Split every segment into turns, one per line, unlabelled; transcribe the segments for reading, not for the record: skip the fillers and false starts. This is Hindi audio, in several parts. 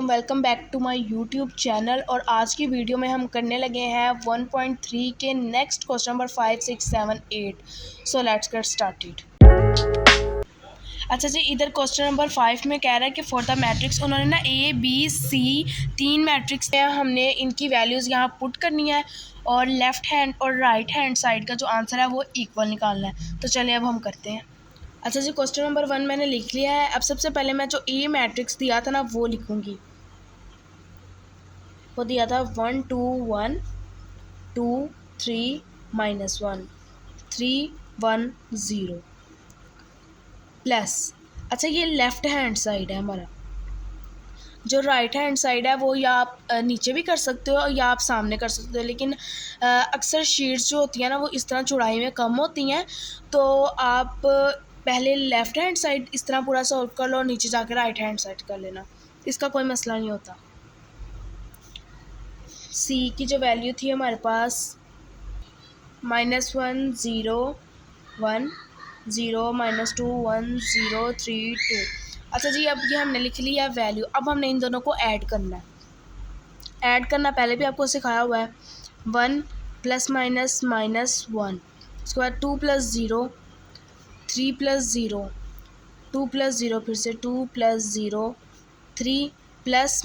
Welcome back to my YouTube channel. और आज की वीडियो में हम करने लगे हैं 1.3 के next question number 5, 6, 7, 8। So let's get started. अच्छा जी, इधर क्वेश्चन नंबर 5 में कह रहा है कि फॉर द मैट्रिक्स, उन्होंने ना ए बी सी 3 मैट्रिक्स है, हमने इनकी वैल्यूज़ यहाँ पुट करनी है और लेफ़्ट हैंड और राइट हैंड साइड का जो आंसर है वो इक्वल निकालना है। तो चलिए अब हम करते हैं। अच्छा जी, क्वेश्चन नंबर 1 मैंने लिख लिया है। अब सबसे पहले मैं जो ए मैट्रिक्स दिया था ना वो लिखूँगी। वो दिया था 1 2 1 2 3 -1 3 1 0 प्लस। अच्छा, ये लेफ़्ट हैंड साइड है हमारा। जो राइट हैंड साइड है वो या आप नीचे भी कर सकते हो या आप सामने कर सकते हो, लेकिन अक्सर शीट्स जो होती हैं ना वो इस तरह चौड़ाई में कम होती हैं, तो आप पहले लेफ़्ट हैंड साइड इस तरह पूरा सॉल्व कर लो और नीचे जाकर राइट हैंड साइड कर लेना, इसका कोई मसला नहीं होता। सी की जो वैल्यू थी हमारे पास -1 0 1 0 -2 1 0 3 2। अच्छा जी, अब ये हमने लिख लिया वैल्यू। अब हमने इन दोनों को ऐड करना है। ऐड करना पहले भी आपको सिखाया हुआ है। 1 + -1, उसके बाद 2 + 0 3 + 0 2 + 0, फिर से 2 + 0 3 प्लस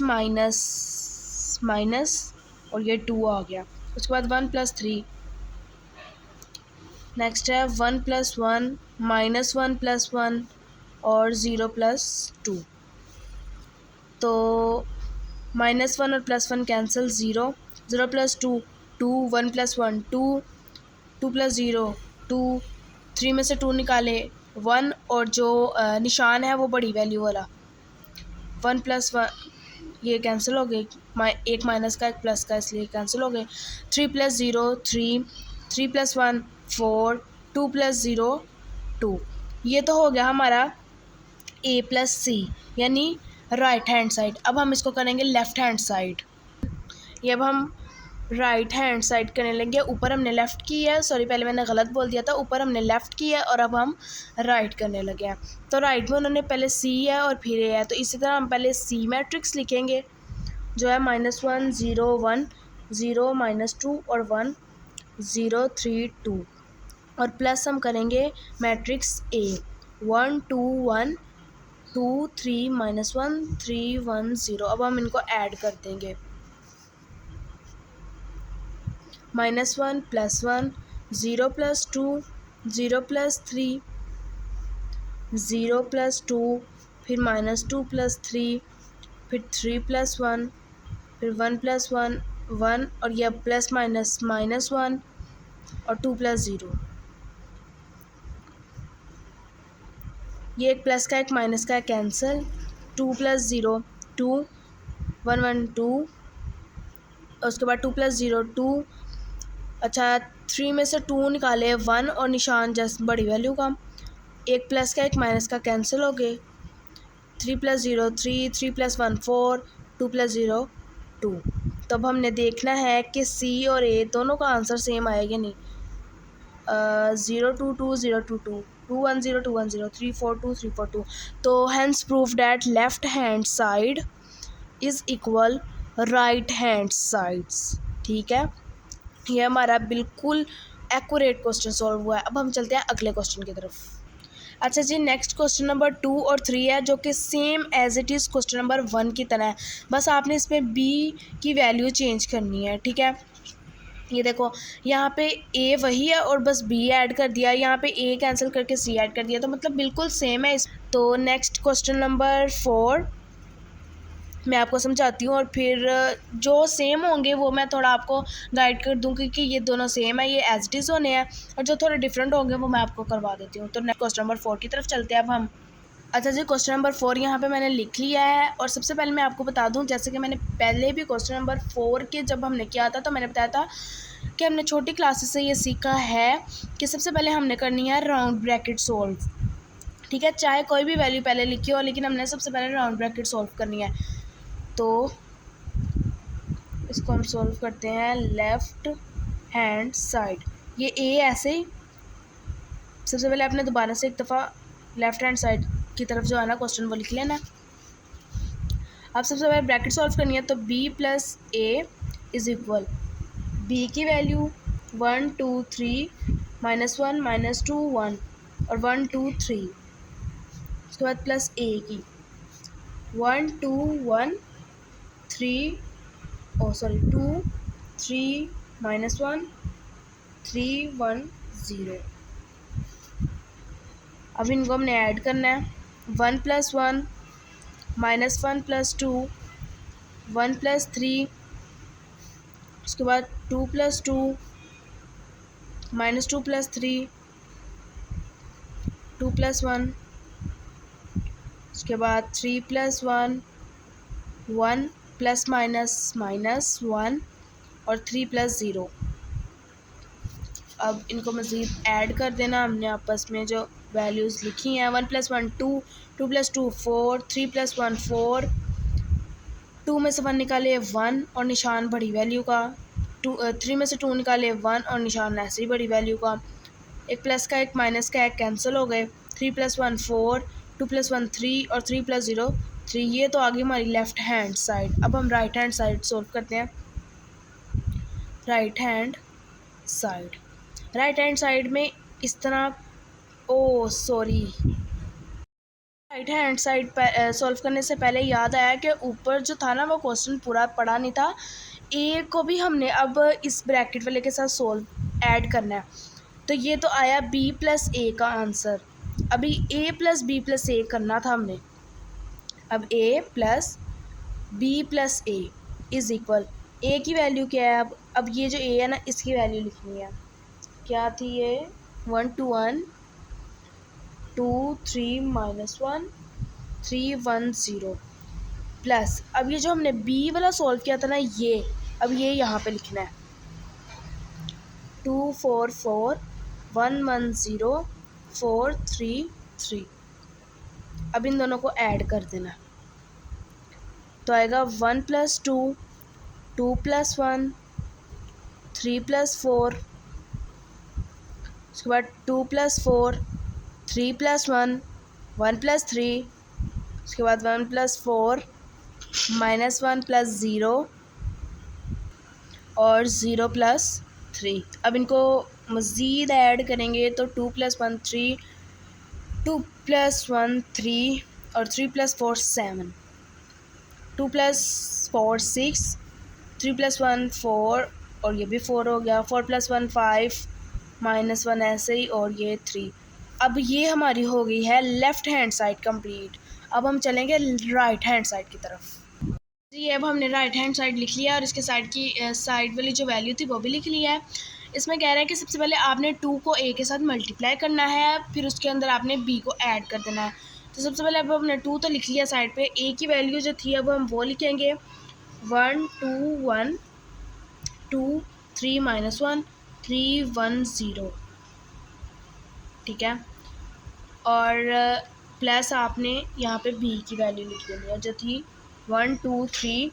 माइनस और ये 2 आ गया। उसके बाद 1 + 3, नेक्स्ट है 1 + 1 -1 + 1 और 0 + 2। तो -1 और +1 कैंसिल, 0 0 + 2 2 1 + 1 2 2 + 0 2 3 में से 2 निकाले 1, और जो निशान है वो बड़ी वैल्यू वाला 1 + 1 ये कैंसिल हो गई, एक माइनस का एक प्लस का, इसलिए कैंसिल हो गए। 3 + 0 3 3 + 1 4 2 + 0 2। ये तो हो गया हमारा ए प्लस सी, यानी राइट हैंड साइड। अब हम इसको करेंगे लेफ़्ट हैंड साइड। ये अब हम राइट हैंड साइड करने लगे। ऊपर हमने लेफ़्ट की है, सॉरी पहले मैंने गलत बोल दिया था, ऊपर हमने लेफ़्ट की है और अब हम राइट करने लगे हैं। तो राइट में उन्होंने पहले सी है और फिर ए है, तो इसी तरह हम पहले सी मैट्रिक्स लिखेंगे जो है -1 0 1 0 -2 और 1 0 3 2, और प्लस हम करेंगे मैट्रिक्स ए 1 2 1 2 3 -1 3 1 0। अब हम इनको ऐड कर देंगे। -1 + 1 0 + 2 0 + 3 0 + 2, फिर -2 + 3, फिर 3 + 1, फिर 1 + 1 1, और यह प्लस माइनस -1 और 2 + 0। ये एक प्लस का एक माइनस का कैंसिल, 2 + 0 2 1 1 2, उसके बाद 2 + 0 2। अच्छा, 3 में से 2 निकाले 1 और निशान जस्ट बड़ी वैल्यू का, एक प्लस का एक माइनस का कैंसिल हो गए। 3 + 0 3 3 + 1 4 2 + 0 2। तो अब हमने देखना है कि सी और ए दोनों का आंसर सेम आएगा नहीं। 0 2 2 0 2 2 2 1 0 2 1 0 3 4 2 3 4 2। तो hence proof that left hand side is equal right hand sides. ठीक है, ये हमारा बिल्कुल एक्यूरेट क्वेश्चन सॉल्व हुआ है। अब हम चलते हैं अगले क्वेश्चन की तरफ। अच्छा जी, नेक्स्ट क्वेश्चन नंबर 2 और 3 है, जो कि same as it is question number 1 की तरह है, बस आपने इसमें बी की वैल्यू चेंज करनी है। ठीक है, ये देखो यहाँ पे ए वही है और बस बी ऐड कर दिया, यहाँ पे ए कैंसिल करके सी ऐड कर दिया, तो मतलब बिल्कुल सेम है इस। तो नेक्स्ट क्वेश्चन नंबर 4 मैं आपको समझाती हूँ, और फिर जो सेम होंगे वो मैं थोड़ा आपको गाइड कर दूँगी कि ये दोनों सेम है, ये एज इट इज़ होने हैं, और जो थोड़े डिफरेंट होंगे वो मैं आपको करवा देती हूँ। तो नेक्स्ट क्वेश्चन नंबर 4 की तरफ चलते हैं अब हम। अच्छा जी, क्वेश्चन नंबर 4 यहाँ पे मैंने लिख लिया है। और सबसे पहले मैं आपको बता दूँ, जैसे कि मैंने पहले भी क्वेश्चन नंबर 4 के जब हमने किया था तो मैंने बताया था कि हमने छोटी क्लासेस से ये सीखा है कि सबसे पहले हमने करनी है राउंड ब्रैकेट सॉल्व। ठीक है, चाहे कोई भी वैल्यू पहले लिखी हो, लेकिन हमने सबसे पहले राउंड ब्रैकेट सॉल्व करनी है। तो इसको हम सॉल्व करते हैं लेफ़्ट हैंड साइड। ये ए ऐसे ही, सबसे पहले आपने दोबारा से एक दफ़ा लेफ़्ट हैंड साइड की तरफ जो है ना क्वेश्चन वो लिख लेना। अब सबसे पहले ब्रैकेट सॉल्व करनी है, तो b plus a is equal b की वैल्यू 1 2 3 -1 -2 1 और 1 2 3, उसके बाद प्लस a की 1 2 1 3 2 3 -1 3 1 0। अब इनको हमने ऐड करना है, 1 + 1 -1 + 2 1 + 3, उसके बाद 2 + 2 -2 + 3 2 + 1, उसके बाद 3 + 1 1 ± -1 और 3 + 0। अब इनको मज़ीद ऐड कर देना, हमने आपस में जो वैल्यूज़ लिखी हैं, 1 + 1 2 2 + 2 4 3 + 1 4, 2 में से 1 निकाले 1 और निशान बड़ी वैल्यू का, 3 में से 2 निकाले 1 और निशान ऐसे ही बड़ी वैल्यू का, एक प्लस का एक माइनस का एक कैंसिल हो गए, 3 + 1 4 2 + 1 3 और 3 + 0 3। ये तो आगे हमारी लेफ़्ट हैंड साइड। अब हम राइट हैंड साइड सॉल्व करते हैं। राइट हैंड साइड में इस तरह, राइट हैंड साइड सॉल्व करने से पहले याद आया कि ऊपर जो था ना वो क्वेश्चन पूरा पढ़ा नहीं था। ए को भी हमने अब इस ब्रैकेट वाले के साथ ऐड करना है, तो ये तो आया b + a का आंसर। अभी a + b + a करना था हमने। अब a + b + a is equal, a की वैल्यू क्या है, अब ये जो a है ना इसकी वैल्यू लिखनी है। क्या थी ये, 1 2 1 2 3 -1 3 1 0 प्लस, अब ये जो हमने b वाला सॉल्व किया था ना ये, अब ये यहाँ पे लिखना है 2 4 4 1 1 0 4 3 3। अब इन दोनों को ऐड कर देना, तो आएगा 1 + 2 2 + 1 3 + 4, उसके बाद 2 + 4 3 + 1 1 + 3, उसके बाद 1 + 4 -1 + 0 और 0 + 3। अब इनको मज़ीद ऐड करेंगे तो 2 + 1 3 2 + 1 3 और 3 + 4 7 2 + 4 6 3 + 1 4 और ये भी 4 हो गया, 4 + 1 5 -1 ऐसे ही और ये 3। अब ये हमारी हो गई है लेफ़्ट हैंड साइड कंप्लीट। अब हम चलेंगे राइट हैंड साइड की तरफ। जी अब हमने राइट हैंड साइड लिख लिया और इसके साइड वाली जो वैल्यू थी वो भी लिख लिया है। इसमें कह रहा है कि सबसे पहले आपने 2 को a के साथ मल्टीप्लाई करना है, फिर उसके अंदर आपने b को ऐड कर देना है। तो सबसे पहले अब हमने 2 तो लिख लिया साइड पे, a की वैल्यू जो थी अब हम वो लिखेंगे 1 2 1 2 3 -1 3 1 0, ठीक है। और प्लस आपने यहाँ पे b की वैल्यू लिख देनी है जो थी 1 2 3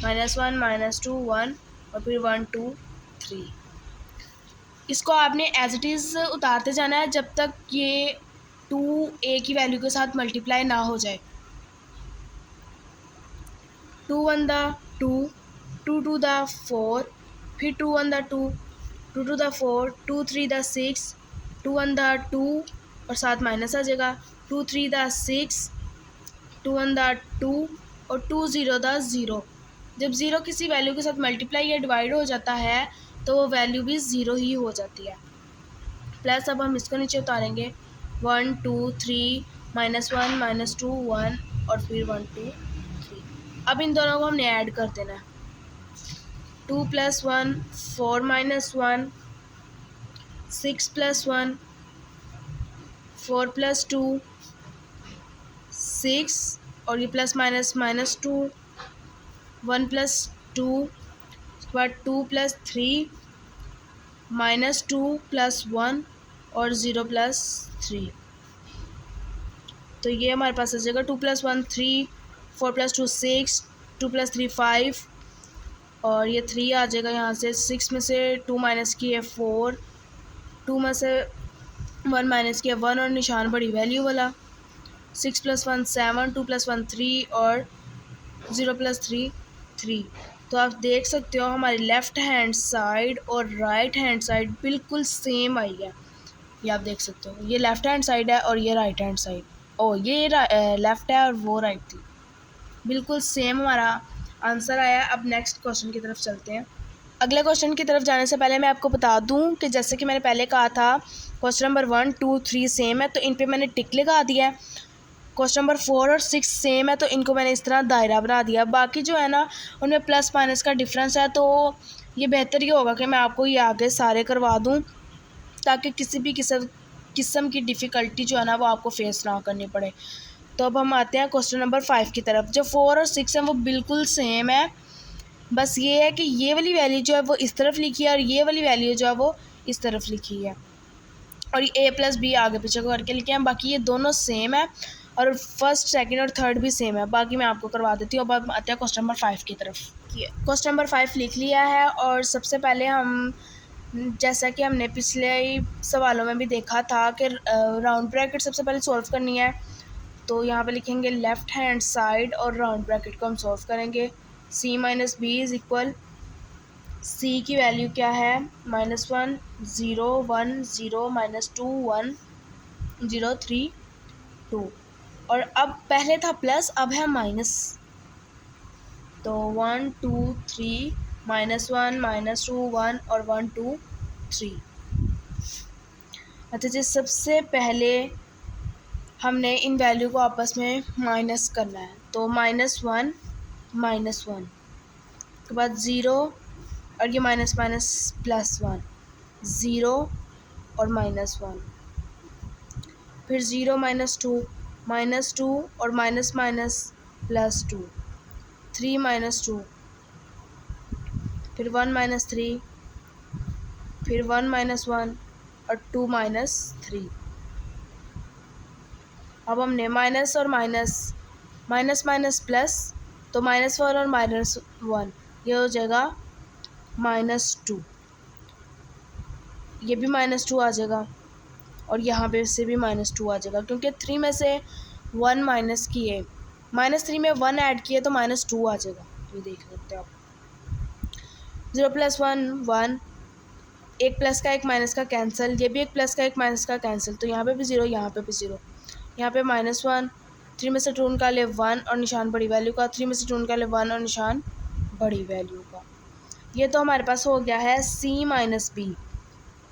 -1 -2 1 और फिर 1 2 3। इसको आपने एज इट इज़ उतारते जाना है जब तक ये 2 a की वैल्यू के साथ मल्टीप्लाई ना हो जाए। 2 1 दा 2 2 2 दा 4 फिर 2 1 दा 2 2 2 दा 4 2 3 दा 6 2 1 दा 2 और साथ माइनस आ जाएगा 2 3 दा 6 2 1 दा 2 और 2 0 दा 0। जब ज़ीरो किसी वैल्यू के साथ मल्टीप्लाई या डिवाइड हो जाता है तो वो वैल्यू भी ज़ीरो ही हो जाती है। प्लस अब हम इसको नीचे उतारेंगे 1 2 3 -1 -2 1 और फिर 1 2 3। अब इन दोनों को हमने ऐड कर देना है 2 + 1 4 -1 6 + 1 4 + 2 6 और ये प्लस माइनस -2 1 + 2, उसके बाद 2 + 3 -2 + 1 और 0 + 3। तो ये हमारे पास आ जाएगा 2 + 1 3 4 + 2 6 2 + 3 5 और ये 3 आ जाएगा यहाँ से। 6 में से 2 माइनस किए 4, 2 में से 1 माइनस किया 1 और निशान बड़ी वैल्यू वाला। 6 + 1 7 2 + 1 3 और 0 + 3 3। तो आप देख सकते हो हमारी लेफ़्ट हैंड साइड और राइट हैंड साइड बिल्कुल सेम आई है। ये आप देख सकते हो, ये लेफ़्ट हैंड साइड है और ये राइट हैंड साइड। ये लेफ़्ट है और वो राइट थी। बिल्कुल सेम हमारा आंसर आया। अब नेक्स्ट क्वेश्चन की तरफ चलते हैं। अगले क्वेश्चन की तरफ जाने से पहले मैं आपको बता दूं कि जैसे कि मैंने पहले कहा था क्वेश्चन नंबर 1, 2, 3 सेम है तो इन पे मैंने टिक लगा दिया है। क्वेश्चन नंबर 4 और 6 सेम है तो इनको मैंने इस तरह दायरा बना दिया। बाकी जो है ना उनमें प्लस माइनस का डिफरेंस है, तो ये बेहतर ये होगा कि मैं आपको ये आगे सारे करवा दूँ ताकि किसी भी किस्म की डिफ़िकल्टी जो है ना वो आपको फेस ना करनी पड़े। तो अब हम आते हैं क्वेश्चन नंबर 5 की तरफ। जो 4 और 6 हैं वो बिल्कुल सेम है, बस ये है कि ये वाली वैल्यू जो है वो इस तरफ लिखी है और ये वाली वैल्यू जो है वो इस तरफ लिखी है, और ये a + b आगे पीछे करके लिखे हैं। बाकी ये दोनों सेम है और फर्स्ट, सेकंड और थर्ड भी सेम है। बाकी मैं आपको करवा देती हूँ। अब आते हैं क्वेश्चन नंबर 5 की तरफ। क्वेश्चन नंबर 5 लिख लिया है और सबसे पहले हम, जैसा कि हमने पिछले सवालों में भी देखा था कि राउंड ब्रैकेट सबसे पहले सॉल्व करनी है। तो यहाँ पे लिखेंगे लेफ़्ट हैंड साइड और राउंड ब्रैकेट को हम सॉल्व करेंगे। c - b = c की वैल्यू क्या है, -1 0 1 0 -2 1 0 3 2। और अब पहले था प्लस, अब है माइनस। तो 1 2 3 -1 -2 1 और 1 2 3। अच्छा जी, सबसे पहले हमने इन वैल्यू को आपस में माइनस करना है। तो -1 -1 के बाद 0 और ये माइनस माइनस +1, 0 और -1, फिर 0 -2 और माइनस माइनस +2, 3 -2, फिर 1 -3, फिर 1 -1 और 2 -3। अब हमने माइनस और माइनस, माइनस माइनस प्लस, तो -1 और -1 ये हो जाएगा -2, ये भी -2 आ जाएगा और यहाँ पे से भी -2 आ जाएगा, क्योंकि 3 में से 1 माइनस किए, -3 में 1 ऐड किए तो -2 आ जाएगा। ये देख सकते हो आप। 0 + 1 1, एक प्लस का एक माइनस का कैंसिल, ये भी एक प्लस का एक माइनस का कैंसिल, तो यहाँ पे भी 0, यहाँ पे भी 0, यहाँ पे -1, 3 में से 2 निकाले 1 और निशान बड़ी वैल्यू का, 3 में से 2 निकाले 1 और निशान बड़ी वैल्यू का। ये तो हमारे पास हो गया है c - b।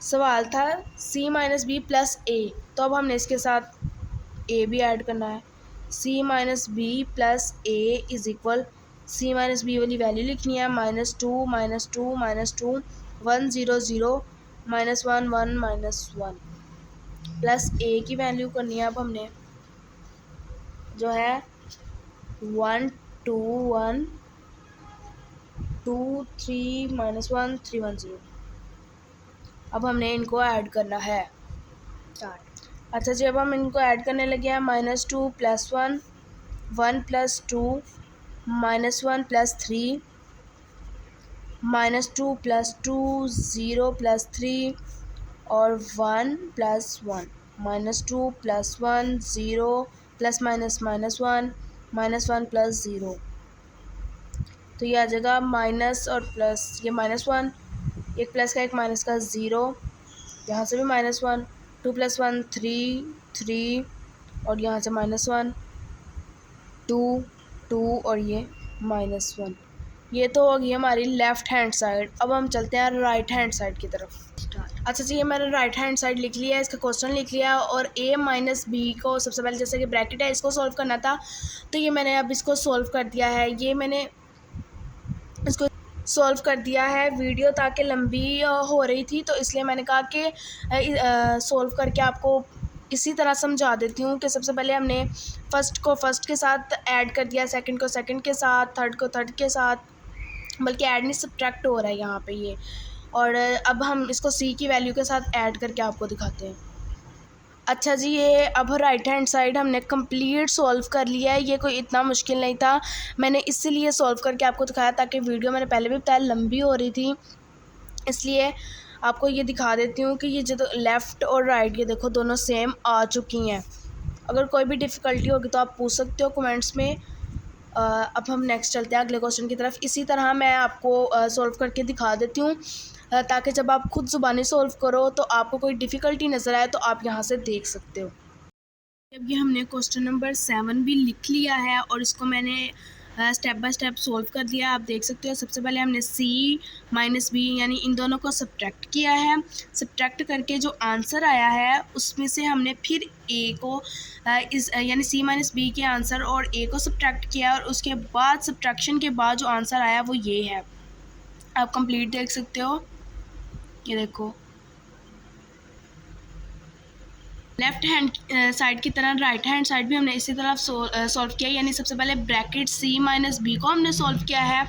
सवाल था c - b + a, तो अब हमने इसके साथ a भी ऐड करना है। c - b + a = c - b वाली वैल्यू लिखनी है, -2 -2 -2 1 0 0 -1 1 -1 प्लस a की वैल्यू करनी है। अब हमने जो है 1 2 1 2 3 -1 3 1 0। अब हमने इनको ऐड करना है। अच्छा जी, अब हम इनको ऐड करने लगे हैं। -2 + 1 1 + 2 -1 + 3 -2 + 2 0 + 3 और 1 + 1 -2 + 1 0 ± -1 -1 + 0। तो ये आ जाएगा माइनस और प्लस, ये -1, एक प्लस का एक माइनस का 0, यहाँ से भी -1, 2 + 1 3 3 और यहाँ से -1 2 2 और ये -1। ये तो होगी हमारी लेफ़्ट हैंड साइड। अब हम चलते हैं राइट हैंड साइड की तरफ। अच्छा जी, ये मैंने राइट हैंड साइड लिख लिया है, इसका क्वेश्चन लिख लिया और a - b को सबसे पहले, जैसे कि ब्रैकेट है, इसको सॉल्व करना था, तो ये मैंने अब इसको सॉल्व कर दिया है। ये मैंने इसको सॉल्व कर दिया है। वीडियो ताकि लंबी हो रही थी तो इसलिए मैंने कहा कि सॉल्व करके आपको इसी तरह समझा देती हूँ कि सबसे पहले हमने फर्स्ट को फर्स्ट के साथ ऐड कर दिया, सेकंड को सेकंड के साथ, थर्ड को थर्ड के साथ, बल्कि ऐड नहीं सब्ट्रैक्ट हो रहा है यहाँ पे ये। और अब हम इसको c की वैल्यू के साथ ऐड करके आपको दिखाते हैं। अच्छा जी, ये अब राइट हैंड साइड हमने कंप्लीट सॉल्व कर लिया है। ये कोई इतना मुश्किल नहीं था, मैंने इसीलिए सॉल्व करके आपको दिखाया ताकि वीडियो, मैंने पहले भी बताया, लंबी हो रही थी, इसलिए आपको ये दिखा देती हूँ कि ये जो लेफ़्ट और राइट, ये देखो दोनों सेम आ चुकी हैं। अगर कोई भी डिफ़िकल्टी होगी तो आप पूछ सकते हो कमेंट्स में। अब हम नेक्स्ट चलते हैं अगले क्वेश्चन की तरफ। इसी तरह मैं आपको सॉल्व करके दिखा देती हूँ, ताकि जब आप खुद ज़ुबानी सॉल्व करो तो आपको कोई डिफ़िकल्टी नज़र आए तो आप यहाँ से देख सकते हो। अब ये हमने क्वेश्चन नंबर 7 भी लिख लिया है और इसको मैंने स्टेप बाय स्टेप सॉल्व कर दिया। आप देख सकते हो सबसे पहले हमने c माइनस b यानी इन दोनों को सब्ट्रैक्ट किया है। सब्ट्रैक्ट करके जो आंसर आया है उसमें से हमने फिर a को यानी c माइनस b के आंसर और a को सब्ट्रैक्ट किया और उसके बाद सब्ट्रैक्शन के बाद जो आंसर आया वो ये है। आप कंप्लीट देख सकते हो, ये देखो लेफ्ट हैंड साइड की तरह राइट हैंड साइड भी हमने इसी तरह सॉल्व किया, यानी सबसे पहले ब्रैकेट c माइनस b को हमने सॉल्व किया है।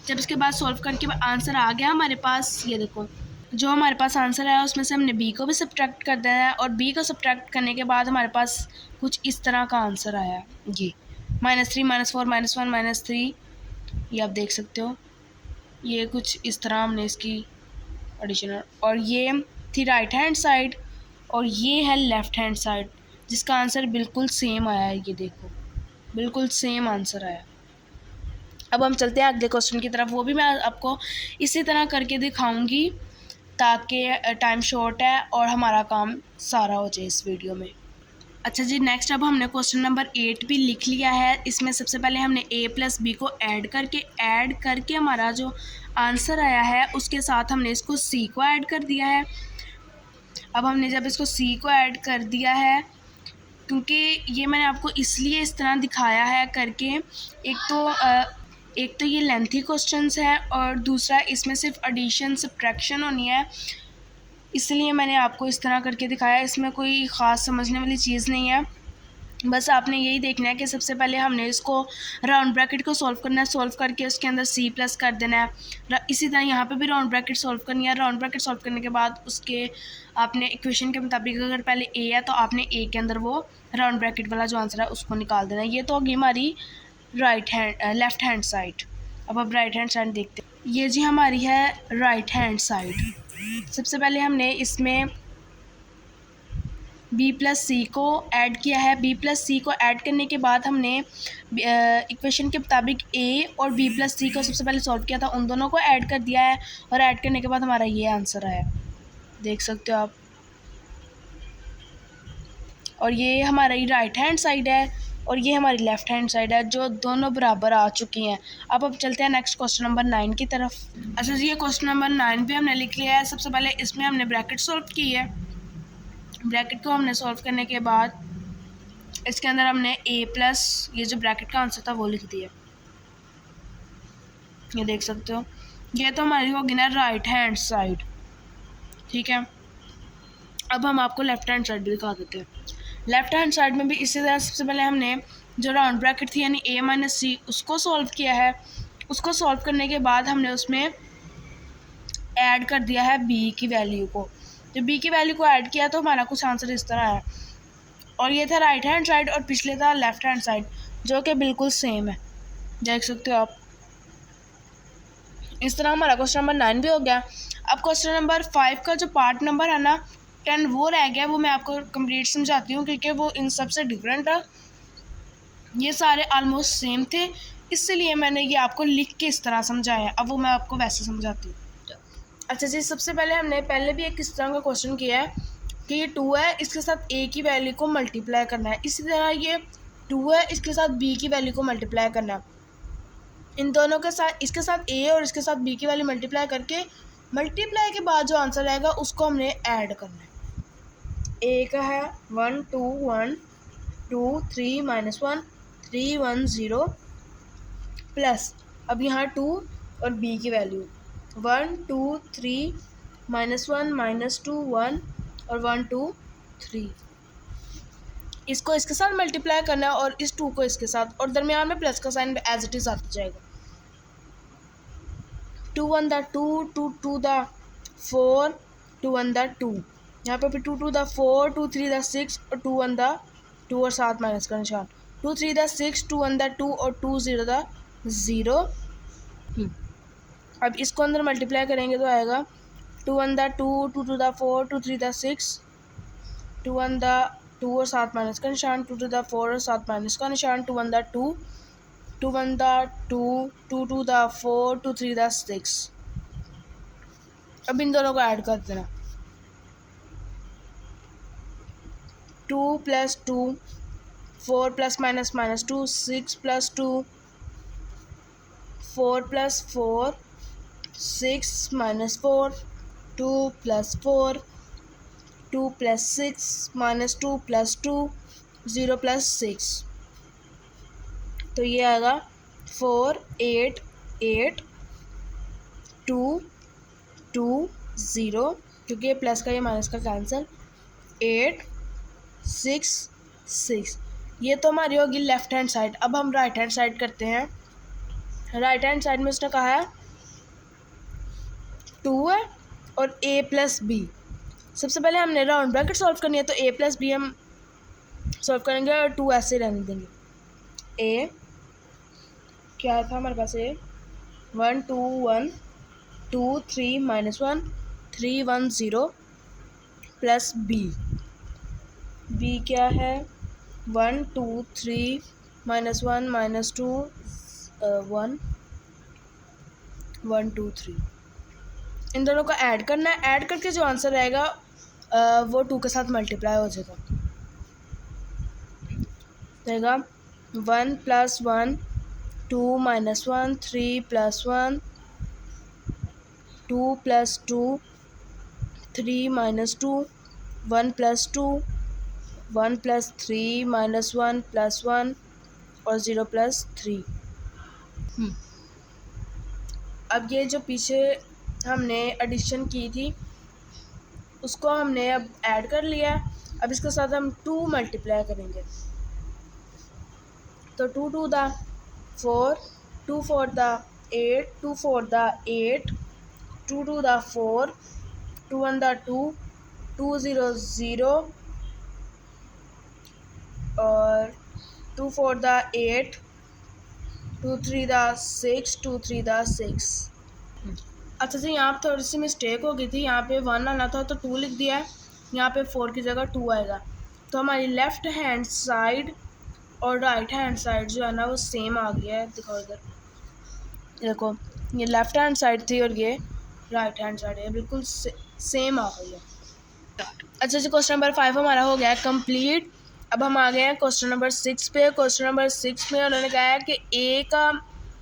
जब इसके बाद सॉल्व करके आंसर आ गया हमारे पास, ये देखो जो हमारे पास आंसर आया उसमें से हमने b को भी सब्ट्रैक्ट कर देना है और b को सब्ट्रैक्ट करने के बाद हमारे पास कुछ इस तरह का आंसर आया, ये -3 -4 -1 -3, ये आप देख सकते हो। ये कुछ इस तरह हमने इसकी एडिशन, और ये थी राइट हैंड साइड और ये है लेफ़्ट हैंड साइड जिसका आंसर बिल्कुल सेम आया है। ये देखो बिल्कुल सेम आंसर आया। अब हम चलते हैं अगले क्वेश्चन की तरफ, वो भी मैं आपको इसी तरह करके दिखाऊंगी ताकि टाइम शॉर्ट है और हमारा काम सारा हो जाए इस वीडियो में। अच्छा जी, नेक्स्ट अब हमने क्वेश्चन नंबर 8 भी लिख लिया है। इसमें सबसे पहले हमने a प्लस बी को ऐड करके हमारा जो आंसर आया है उसके साथ हमने इसको c को ऐड कर दिया है। अब हमने जब इसको c को ऐड कर दिया है, क्योंकि ये मैंने आपको इसलिए इस तरह दिखाया है करके, एक तो ये लेंथी क्वेश्चंस है और दूसरा इसमें सिर्फ एडिशन सब्ट्रैक्शन होनी है, इसलिए मैंने आपको इस तरह करके दिखाया। इसमें कोई ख़ास समझने वाली चीज़ नहीं है, बस आपने यही देखना है कि सबसे पहले हमने इसको राउंड ब्रैकेट को सॉल्व करना है, सॉल्व करके उसके अंदर c प्लस कर देना है। इसी तरह यहाँ पे भी राउंड ब्रैकेट सॉल्व करनी है। राउंड ब्रैकेट सॉल्व करने के बाद उसके आपने इक्वेशन के मुताबिक अगर पहले a है तो आपने a के अंदर वो राउंड ब्रैकेट वाला जो आंसर है उसको निकाल देना है। ये तो होगी हमारी लेफ़्ट हैंड साइड। अब राइट हैंड साइड देखते हैं। ये जी हमारी है राइट हैंड साइड। सबसे पहले हमने इसमें b प्लस सी को ऐड किया है। b प्लस सी को ऐड करने के बाद हमने इक्वेशन के मुताबिक a और b प्लस सी को सबसे पहले सॉल्व किया था, उन दोनों को ऐड कर दिया है और ऐड करने के बाद हमारा ये आंसर आया, देख सकते हो आप। और ये हमारी राइट हैंड साइड है और ये हमारी लेफ़्ट हैंड साइड है, जो दोनों बराबर आ चुकी हैं। अब चलते हैं नेक्स्ट क्वेश्चन नंबर 9 की तरफ। अच्छा जी, ये क्वेश्चन नंबर 9 भी हमने लिख लिया है। सबसे पहले इसमें हमने ब्रैकेट सॉल्व की है। ब्रैकेट को हमने सॉल्व करने के बाद इसके अंदर हमने a प्लस ये जो ब्रैकेट का आंसर था वो लिख दिया, ये देख सकते हो। ये तो हमारी होगी ना राइट हैंड साइड, ठीक है। अब हम आपको लेफ़्ट हैंड साइड भी दिखा देते हैं। लेफ़्ट हैंड साइड में भी इसी तरह सबसे पहले हमने जो राउंड ब्रैकेट थी यानी a माइनस सी उसको सॉल्व किया है। उसको सॉल्व करने के बाद हमने उसमें ऐड कर दिया है b की वैल्यू को। जब b की वैल्यू को ऐड किया तो हमारा कुछ आंसर इस तरह है, और ये था राइट हैंड साइड और पिछले था लेफ़्ट हैंड साइड, जो कि बिल्कुल सेम है, देख सकते हो आप। इस तरह हमारा क्वेश्चन नंबर 9 भी हो गया। अब क्वेश्चन नंबर 5 का जो पार्ट नंबर है ना 10 वो रह गया, वो मैं आपको कंप्लीट समझाती हूँ क्योंकि वो इन सब से डिफरेंट है। ये सारे ऑलमोस्ट सेम थे, इसलिए मैंने ये आपको लिख के इस तरह समझाया। अब वो मैं आपको वैसे समझाती हूँ। अच्छा जी, सबसे पहले भी एक इस तरह का क्वेश्चन किया है कि ये 2 है, इसके साथ a की वैल्यू को मल्टीप्लाई करना है। इसी तरह ये 2 है, इसके साथ b की वैल्यू को मल्टीप्लाई करना है। इन दोनों के साथ इसके साथ a और इसके साथ b की वैल्यू मल्टीप्लाई करके मल्टीप्लाई के बाद जो आंसर आएगा उसको हमने ऐड करना है। a का है 1 2 1 2 3 -1 3 1 0 प्लस अब यहाँ 2 और b की वैल्यू 1 2 3 -1 -2 1 और 1 2 3। इसको इसके साथ मल्टीप्लाई करना है और इस 2 को इसके साथ, और दरमियान में प्लस का साइन एज इट इज़ आता जाएगा। 2 1 दा 2 2 2 दा 4 2 1 दा 2, यहाँ पे 2 2 दा 4 2 3 दा 6 और 2 1 दा 2 और साथ माइनस का निशान, 2 3 दा 6 2 1 दा 2 और 2 0 दा 0। अब इसको अंदर मल्टीप्लाई करेंगे तो आएगा 2 1 दा 2 2 2 दा 4 2 3 दा 6 2 1 दा 2 और साथ माइनस का निशान, 2 2 दा 4 और साथ माइनस का निशान, 2 1 दा 2 2 1 दा 2, 2 2 दा 4, 2 3 दा 6। अब इन दोनों को ऐड कर देना। 2 + 2, 4 + -2, 6 + 2, 4 + 4, 6 - 4, 2 + 4, 2 + 6 - 2 + 2, 0 + 6। तो ये आएगा 4 8 8 2 2 0, क्योंकि ये प्लस का ये माइनस का कैंसिल, 8 6 6। ये तो हमारी होगी लेफ्ट हैंड साइड। अब हम राइट हैंड साइड करते हैं। राइट हैंड साइड में उसने कहा है 2 है और a + b। सबसे पहले हमने राउंड ब्रैकेट सॉल्व करनी है, तो a + b हम सॉल्व करेंगे और 2 ऐसे रहने देंगे। a क्या था हमारे पास, a 1 2 1 2 3 -1 3 1 0 प्लस b। b क्या है 1 2 3 -1 -2 1 1 2 3। इन दोनों को ऐड करना है। ऐड करके जो आंसर रहेगा वो 2 के साथ मल्टीप्लाई हो जाएगा। रहेगा 1 + 1 2 -1 3 + 1 2 + 2 3 -2 1 + 2 1 + 3 -1 + 1 और 0 + 3। अब ये जो पीछे हमने एडिशन की थी उसको हमने अब ऐड कर लिया है। अब इसके साथ हम 2 मल्टीप्लाई करेंगे। तो 2 2 दा 4, 2 4 दा 8, 2 4 दा 8, 2 2 दा 4, 2 1 दा 2, 2 0 0 और 2 4 दा 8, 2 3 दा 6, 2 3 दा 6। अच्छा जी, यहाँ पर थोड़ी सी मिस्टेक हो गई थी। यहाँ पे 1 आना था तो 2 लिख दिया है। यहाँ पे 4 की जगह 2 आएगा। तो हमारी लेफ़्ट हैंड साइड और राइट हैंड साइड जो है ना वो सेम आ गया है। दिखाओ इधर, देखो ये लेफ़्ट हैंड साइड थी और ये राइट हैंड साइड है, बिल्कुल सेम आ गई है। अच्छा जी, क्वेश्चन नंबर 5 हमारा हो गया है कंप्लीट। अब हम आ गए हैं क्वेश्चन नंबर 6 पे। क्वेश्चन नंबर 6 में उन्होंने कहा है कि a का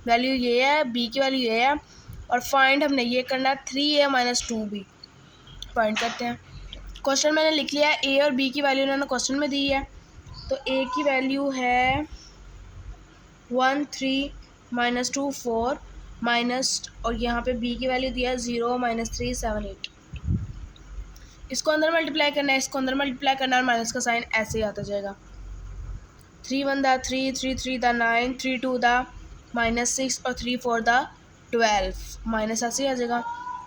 वैल्यू ये है, b की वैल्यू ये है और फाइंड हमने ये करना है 3a - 2b। फाइंड करते हैं। क्वेश्चन मैंने लिख लिया है, a और b की वैल्यू उन्होंने क्वेश्चन में दी है। तो a की वैल्यू है 1 3 -2 4 माइनस, और यहाँ पे b की वैल्यू दिया है 0 - 3 7 8। इसको अंदर मल्टीप्लाई करना है, इसको अंदर मल्टीप्लाई करना है और माइनस का साइन ऐसे ही आता जाएगा। 3 1 दा 3, 3 3 दा 9, 3 2 दा -6 और 3 4 दा 12। माइनस ऐसे ही आ जाएगा।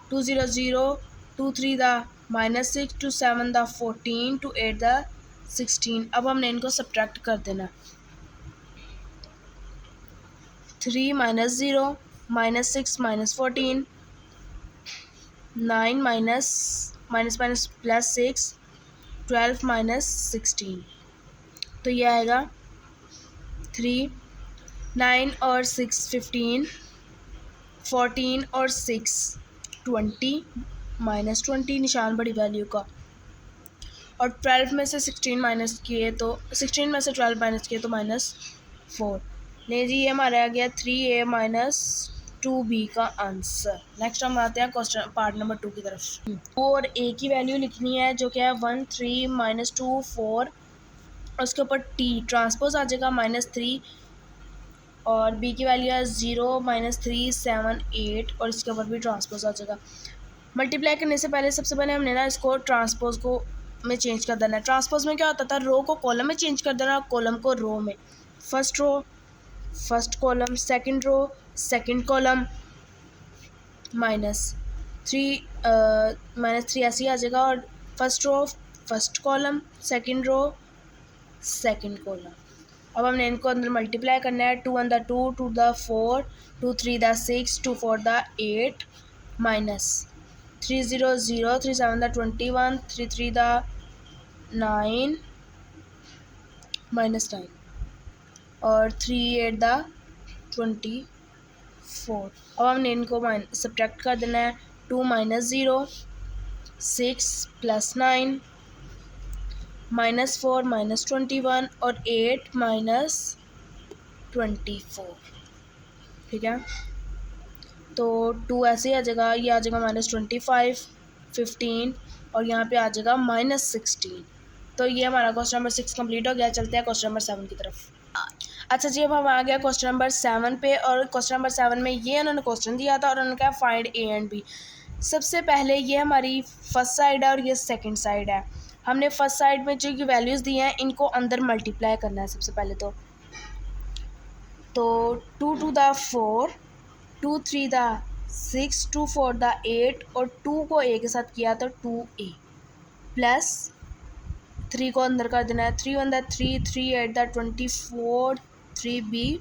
2 0 0, 2 3 दा -6, 2 7 दा 14, 2 8 दा 16। अब हमने इनको सब्ट्रैक्ट कर देना। 3 - 0 -6 -14, 9 +6, 12 -16। तो ये आएगा 3 9 और 6 15, 14 और 6 20 -20 निशान बड़ी वैल्यू का, और 12 में से 16 माइनस किए तो 16 में से 12 माइनस किए तो -4। ले जी, ये हमारा आ गया 3a - 2b का आंसर। नेक्स्ट हम आते हैं क्वेश्चन पार्ट नंबर 2 की तरफ। और a की वैल्यू लिखनी है जो क्या है 1 3 -2 4, उसके ऊपर t ट्रांसपोज आ जाएगा -3, और b की वैल्यू है 0 -3 7 8 और इसके ऊपर भी ट्रांसपोज आ जाएगा। मल्टीप्लाई करने से पहले सबसे पहले हमने ना इसको ट्रांसपोज को में चेंज कर देना है। ट्रांसपोज में क्या होता था, रो को कॉलम में चेंज कर देना, कॉलम को रो में। First row first column, second row second column, -3 ऐसे ही आ जाएगा, और first row first column, second row second column. अब हमने इनको अंदर मल्टीप्लाई करना है। 2 1 दा 2, 2 दा 4, 2 3 दा 6, 2 4 दा 8 माइनस 3 0 0, 3 7 दा 21, 3 3 दा 9 -9 और 3 8 दा 24। अब हमने इनको सब्ट्रैक्ट कर देना है। 2 - 0 6 + 9 -4 -21 और 8 -24। ठीक है, तो 2 ऐसे ही आ जाएगा, ये आ जाएगा -25 15 और यहाँ पे आ जाएगा -16। तो ये हमारा क्वेश्चन नंबर 6 कंप्लीट हो गया। चलते हैं क्वेश्चन नंबर 7 की तरफ। अच्छा जी, अब हम आ गया क्वेश्चन नंबर 7 पे। और क्वेश्चन नंबर 7 में ये उन्होंने क्वेश्चन दिया था और उन्होंने कहा फाइंड ए एंड बी। सबसे पहले ये हमारी फर्स्ट साइड है और ये सेकंड साइड है। हमने फर्स्ट साइड में जो वैल्यूज़ दी हैं इनको अंदर मल्टीप्लाई करना है सबसे पहले। तो 2 to the 4, 2 3 the 6, 2 4 the 8 और 2 को a के साथ किया तो 2a प्लस 3 को अंदर कर देना है। 3 1 the 3, 3 8 the 24, 3b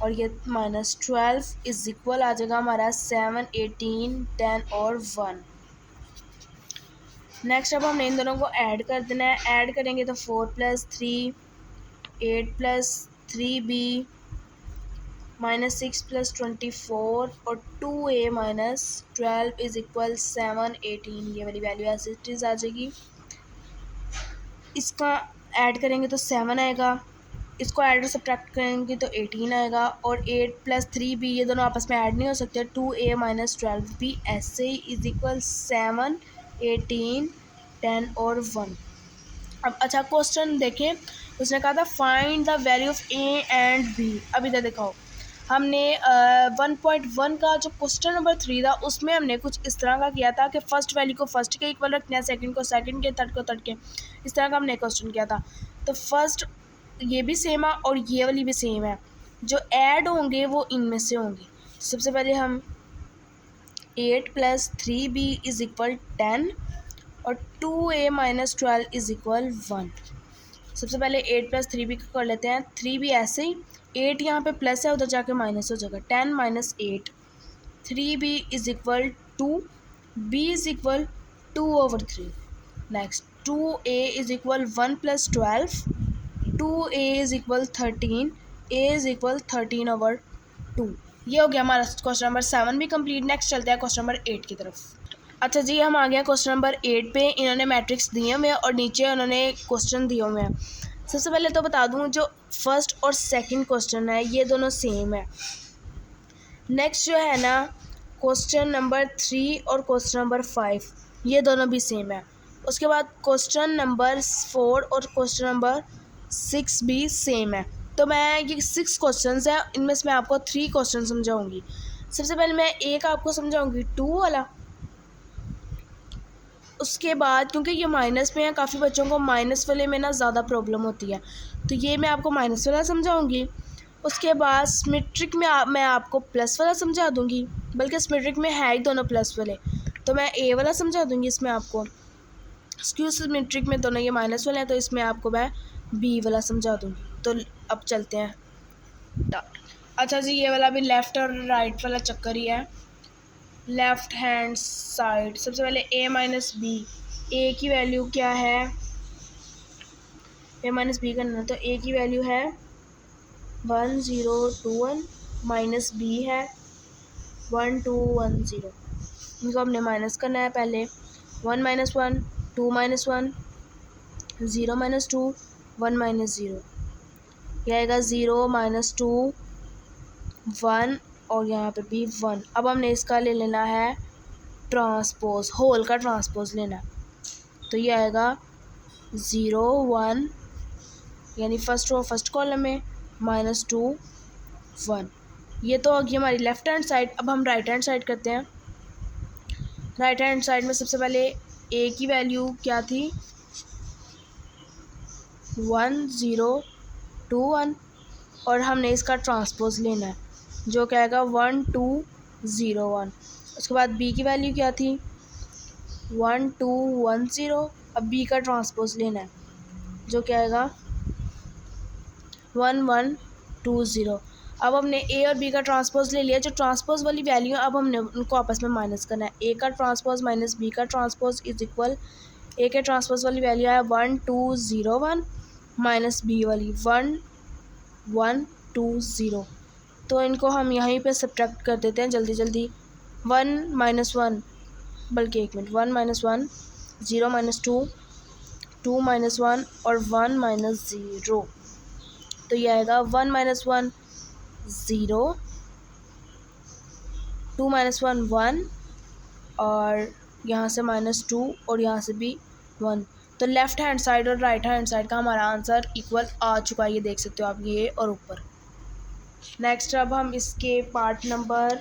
और ये -12 इज इक्वल आ जाएगा हमारा 7 18 10 और 1। नेक्स्ट अब हमने इन दोनों को ऐड कर देना है। ऐड करेंगे तो 4 + 3 8 + 3b -6 + 24 और 2a - 12 इज इक्वल 7 18। ये वाली वैल्यू एज इट इज़ आ जाएगी। इसका ऐड करेंगे तो 7 आएगा, इसको ऐड और सब्ट्रैक्ट करेंगे तो 18 आएगा और 8 + 3b ये दोनों आपस में ऐड नहीं हो सकते। 2a - 12b ऐसे ही इज इक्वल 7 18 10 और 1। अब अच्छा क्वेश्चन देखें, उसने कहा था find the value of a and b. अब इधर दिखाओ, हमने 1.1 का जो क्वेश्चन नंबर 3 था उसमें हमने कुछ इस तरह का किया था कि फर्स्ट वैल्यू को फर्स्ट के इक्वल रखना है, सेकंड को सेकंड के, थर्ड को थर्ड के, इस तरह का हमने क्वेश्चन किया था। तो फर्स्ट ये भी सेम है और ये वाली भी सेम है, जो ऐड होंगे वो इनमें से होंगे। सबसे पहले हम 8 + 3b इज इक्वल 10 और 2a - 12 इज इक्वल 1। सबसे पहले 8 + 3b को कर लेते हैं। 3b ऐसे ही, 8 यहाँ पे प्लस है, उधर जाके माइनस हो जाएगा। 10 - 8 3b is equal 2, b is equal 2/3। Next 2a is equal 1 + 12, 2a is equal 13, a is equal 13/2। ये हो गया हमारा क्वेश्चन नंबर 7 भी कंप्लीट। नेक्स्ट चलते हैं क्वेश्चन नंबर 8 की तरफ। अच्छा जी, हम आ गए क्वेश्चन नंबर 8 पे। इन्होंने मैट्रिक्स दिए हुए हैं और नीचे उन्होंने क्वेश्चन दिए हुए हैं। सबसे पहले तो बता दूं, जो फर्स्ट और सेकंड क्वेश्चन है ये दोनों सेम है। नेक्स्ट जो है ना, क्वेश्चन नंबर 3 और क्वेश्चन नंबर 5 ये दोनों भी सेम है। उसके बाद क्वेश्चन नंबर 4 और क्वेश्चन नंबर 6 भी सेम है। तो मैं ये 6 क्वेश्चन हैं, इनमें से मैं आपको 3 क्वेश्चन समझाऊंगी। सबसे पहले मैं एक आपको समझाऊंगी 2 वाला। उसके बाद क्योंकि ये माइनस में है, काफ़ी बच्चों को माइनस वाले में ना ज़्यादा प्रॉब्लम होती है, तो ये मैं आपको माइनस वाला समझाऊंगी। उसके बाद सिमेट्रिक में मैं आपको प्लस वाला समझा दूंगी, बल्कि सिमेट्रिक में है ही दोनों प्लस वाले, तो मैं ए वाला समझा दूंगी इसमें आपको। स्क्यू सिमेट्रिक में दोनों ये माइनस वाले हैं, तो इसमें आपको मैं बी वाला समझा दूंगी। तो अब चलते हैं। अच्छा जी, ये वाला भी लेफ़्ट और राइट वाला चक्कर ही है। लेफ़्ट हैंड साइड, सबसे पहले a - b। a की वैल्यू क्या है, a - b करना, तो a की वैल्यू है 1 0 2 1 माइनस b है 1 2 1 0। इनको हमने माइनस करना है पहले। 1 - 1 2 - 1 0 - 2 1 - 0, यह आएगा 0 - 2 1 और यहाँ पे भी 1। अब हमने इसका ले लेना है ट्रांसपोज, होल का ट्रांसपोज लेना है। तो ये आएगा 0 1 यानी फर्स्ट रो फर्स्ट कॉलम में -2 1। ये तो होगी हमारी लेफ़्ट हैंड साइड। अब हम राइट हैंड साइड करते हैं। राइट हैंड साइड में सबसे पहले a की वैल्यू क्या थी, 1 0 2 1 और हमने इसका ट्रांसपोज लेना है जो क्या आएगा 1 2 0 1। उसके बाद b की वैल्यू क्या थी, 1 2 1 0। अब b का ट्रांसपोज लेना है जो क्या आएगा 1 1 2 0। अब हमने a और b का ट्रांसपोज ले लिया। जो ट्रांसपोज वाली वैल्यू अब हमने उनको आपस में माइनस करना है। a का ट्रांसपोज माइनस b का ट्रांसपोज इज इक्वल, a के ट्रांसपोज वाली वैल्यू है 1 2 0 1 माइनस b वाली 1 1 2 0। तो इनको हम यहीं पे सब्ट्रैक्ट कर देते हैं जल्दी जल्दी। 1 - 1, बल्कि 1 मिनट, 1 - 1, 0 - 2, 2 - 1 और 1 - 0। तो ये आएगा 1 - 1 0, 2 - 1 1 और यहाँ से -2 और यहाँ से भी 1। तो लेफ़्ट हैंड साइड और राइट हैंड साइड का हमारा आंसर इक्वल आ चुका है, ये देख सकते हो आप, ये और ऊपर। नेक्स्ट अब हम इसके पार्ट नंबर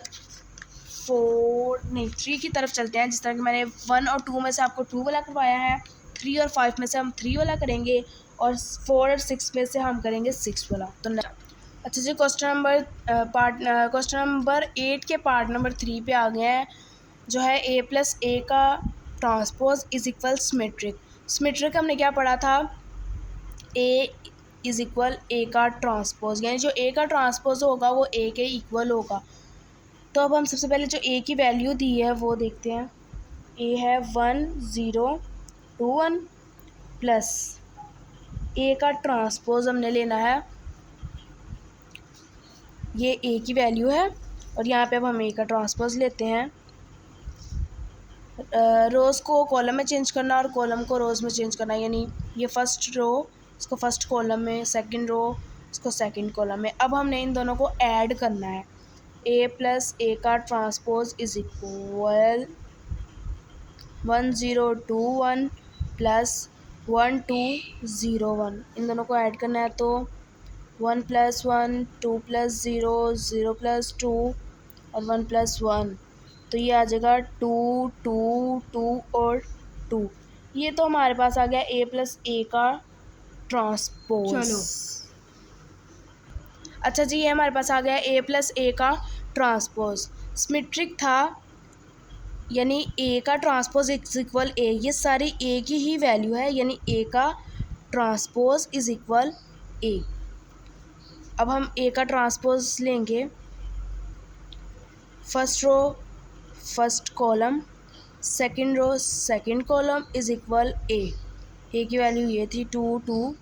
3 की तरफ चलते हैं। जिस तरह कि मैंने 1 और 2 में से आपको 2 वाला करवाया है, 3 और 5 में से हम 3 वाला करेंगे और 4 और 6 में से हम करेंगे 6 वाला। तो अच्छा जी, क्वेश्चन नंबर 8 के पार्ट नंबर 3 पे आ गए हैं, जो है a + a का transpose is equal symmetric. Symmetric हमने क्या पढ़ा था, a इज इक्वल a का ट्रांसपोज, यानी जो a का ट्रांसपोज होगा वो a के इक्वल होगा। तो अब हम सबसे पहले जो a की वैल्यू दी है वो देखते हैं। a है 1 0 2 1 प्लस a का ट्रांसपोज हमने लेना है, ये a की वैल्यू है और यहाँ पे अब हम a का ट्रांसपोज लेते हैं। रोज़ को कॉलम में चेंज करना और कॉलम को रोज़ में चेंज करना, यानी ये फर्स्ट रो इसको फर्स्ट कॉलम में, सेकंड रो इसको सेकंड कॉलम में। अब हमने इन दोनों को ऐड करना है। a + a का ट्रांसपोज इज इक्वल 1 0 2 1 प्लस 1 2 0 1। इन दोनों को ऐड करना है तो 1 + 1 2 + 0 0 + 2 और 1 + 1, तो ये आ जाएगा 2 2 2 और 2। ये तो हमारे पास आ गया a + a का ट्रांसपोज। चलो अच्छा जी, ये हमारे पास आ गया a + a का ट्रांसपोज। सिमेट्रिक था, यानी a का ट्रांसपोज इज इक्वल a, ये सारी a की ही वैल्यू है, यानी a का ट्रांसपोज इज इक्वल a। अब हम a का ट्रांसपोज लेंगे, first row first column, second row second column is equal a की वैल्यू ये थी 2 2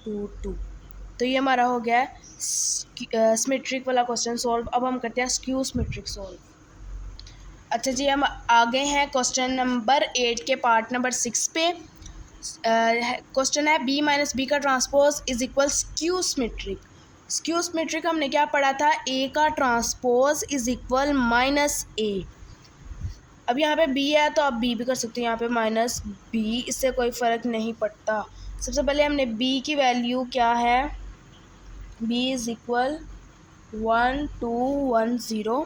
2 2। तो ये हमारा हो गया सिमेट्रिक वाला क्वेश्चन सॉल्व। अब हम करते हैं स्क्यू सिमेट्रिक सॉल्व। अच्छा जी, हम आ गए हैं क्वेश्चन नंबर 8 के पार्ट नंबर 6 पे। क्वेश्चन है b - b का transpose is equal skew symmetric. Skew symmetric हमने क्या पढ़ा था, a का ट्रांसपोज इज इक्वल -a। अब यहाँ पे b है तो आप b भी कर सकते हो, यहाँ पे -b, इससे कोई फ़र्क नहीं पड़ता। सबसे पहले हमने b की वैल्यू क्या है, b इज इक्वल 1 2 1 0।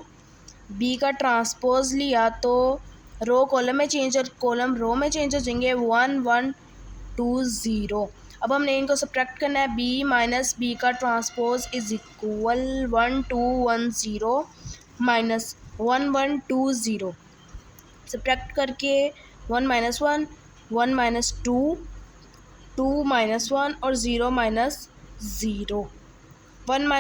b का ट्रांसपोज लिया तो रो कॉलम में चेंज और कॉलम रो में चेंज हो जाएंगे, 1 1 2 0। अब हमने इनको सब्ट्रैक्ट करना है, b - b का transpose is equal 1 2 1 0 minus 1 1 2 0। Subtract करके 1 - 1 1 - 2 2 - 1 और 0 - 0। 1 -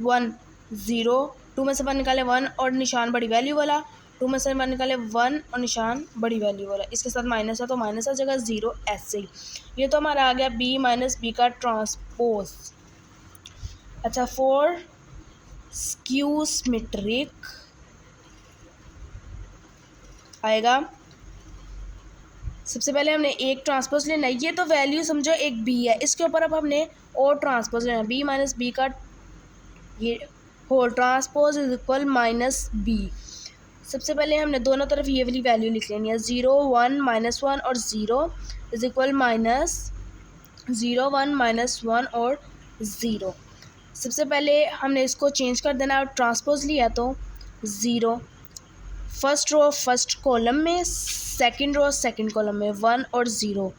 1 0, 2 में से 1 निकाले 1 और निशान बड़ी वैल्यू वाला, 2 में से 1 निकाले 1 और निशान बड़ी वैल्यू वाला, इसके साथ माइनस है तो माइनस आ जाएगा, 0 ऐसे ही। ये तो हमारा आ गया b - b का ट्रांसपोज। अच्छा, फॉर स्क्यू सिमेट्रिक आएगा, सबसे पहले हमने एक ट्रांसपोज लेना है, ये तो वैल्यू समझो एक b है, इसके ऊपर अब हमने और ट्रांसपोज लेना है, b - b का ये whole transpose is equal -b। सबसे पहले हमने दोनों तरफ ये वाली वैल्यू लिख लेनी है, 0 1 -1 और 0 इज इक्वल -0 1 -1 और 0। सबसे पहले हमने इसको चेंज कर देना, ट्रांसपोज लिया तो 0 फर्स्ट रो फर्स्ट कॉलम में, सेकंड रो सेकंड कॉलम में, 1 और 0।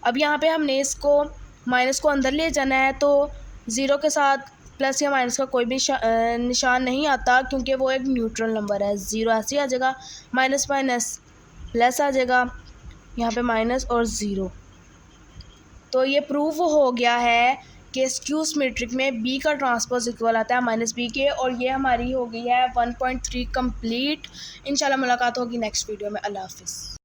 अब यहाँ पे हमने इसको माइनस को अंदर ले जाना है तो 0 के साथ प्लस या माइनस का कोई भी निशान नहीं आता, क्योंकि वो एक न्यूट्रल नंबर है। 0 ऐसे ही आ जाएगा, माइनस माइनस प्लस आ जाएगा, यहाँ पे माइनस और 0। तो ये प्रूफ हो गया है कि स्क्यू सिमेट्रिक में b का ट्रांसपोज इक्वल आता है -b के। और ये हमारी हो गई है 1.3 कंप्लीट। इंशाल्लाह मुलाकात होगी नेक्स्ट वीडियो में। अल्लाह हाफिज़।